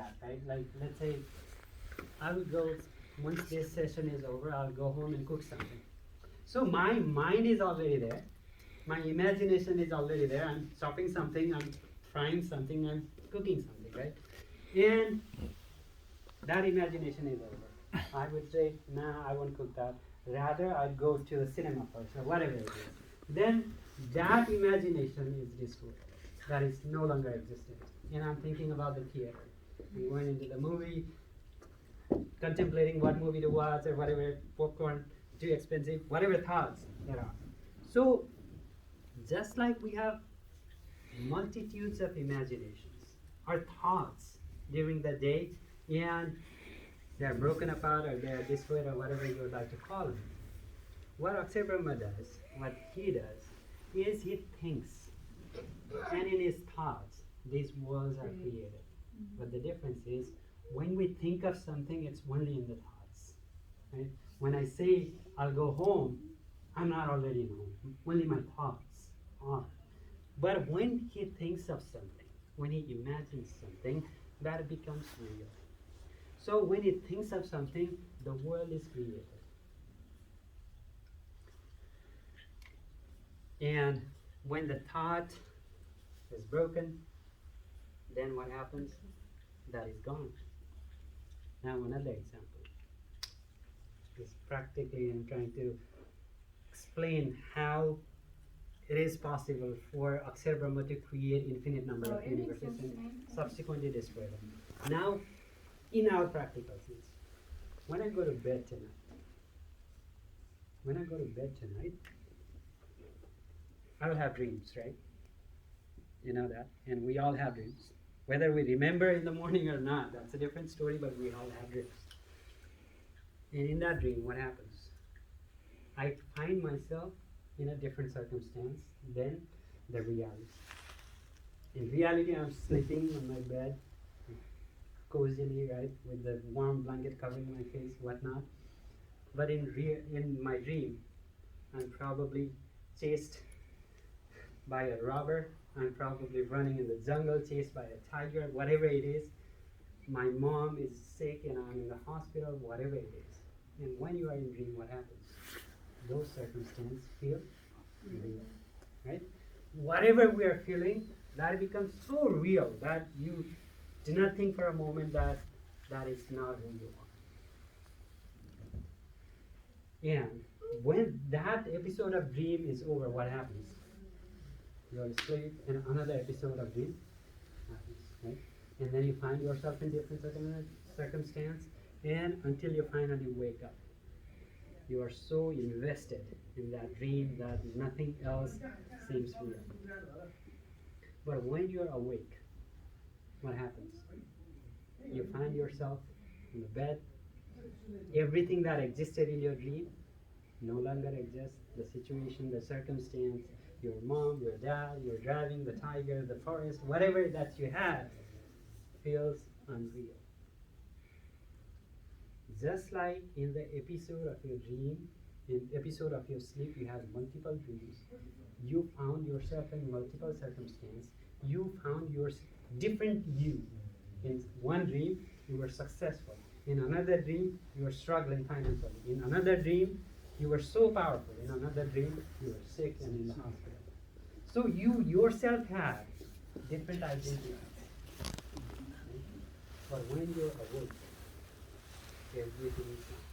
that, right? Like, let's say I'll go, once this session is over, I'll go home and cook something. So my mind is already there. My imagination is already there. I'm chopping something, I'm frying something, I'm cooking something, right? And that imagination is over. I would say, nah, I won't cook that. Rather, I'd go to the cinema first, or whatever it is. Then that imagination is destroyed. That is no longer existent. And I'm thinking about the theater. I'm going into the movie, contemplating what movie to watch or whatever, popcorn, too expensive, whatever thoughts there are. So, just like we have multitudes of imaginations, our thoughts during the day, and they're broken apart or they're destroyed or whatever you would like to call them. What Akshay Brahma does, what he does, is he thinks, and in his thoughts, these worlds are created. But the difference is, when we think of something, it's only in the thoughts. Right? When I say I'll go home, I'm not already in home. Only my thoughts are. But when he thinks of something, when he imagines something, that becomes real. So when he thinks of something, the world is created. And when the thought is broken, then what happens? That is gone. Now another example. Is practically I'm trying to explain how it is possible for Akshay Brahma to create infinite number of universes and subsequently destroy them. Now, in our practical sense, when I go to bed tonight, I'll have dreams, right? You know that, and we all have dreams. Whether we remember in the morning or not, that's a different story, but we all have dreams. And in that dream, what happens? I find myself in a different circumstance than the reality. In reality, I'm sleeping on my bed, cozily, right, with the warm blanket covering my face, whatnot. But in my dream, I'm probably chased by a robber. I'm probably running in the jungle, chased by a tiger, whatever it is. My mom is sick and I'm in the hospital, whatever it is. And when you are in dream, what happens? Those circumstances feel real, right? Whatever we are feeling, that becomes so real that you do not think for a moment that that is not who you are. And when that episode of dream is over, what happens? You are asleep and another episode of dream happens, right? And then you find yourself in different circumstance, and until you finally wake up. You are so invested in that dream that nothing else seems real. But when you're awake, what happens? You find yourself in the bed. Everything that existed in your dream no longer exists. The situation, the circumstance, your mom, your dad, you're driving, the tiger, the forest, whatever that you had feels unreal. Just like in the episode of your dream, in episode of your sleep, you had multiple dreams. You found yourself in multiple circumstances. You found your different you. In one dream, you were successful. In another dream, you were struggling financially. In another dream, you were so powerful. In another dream, you were sick and in the hospital. So you yourself had different identities. But when you're awake, everything is gone.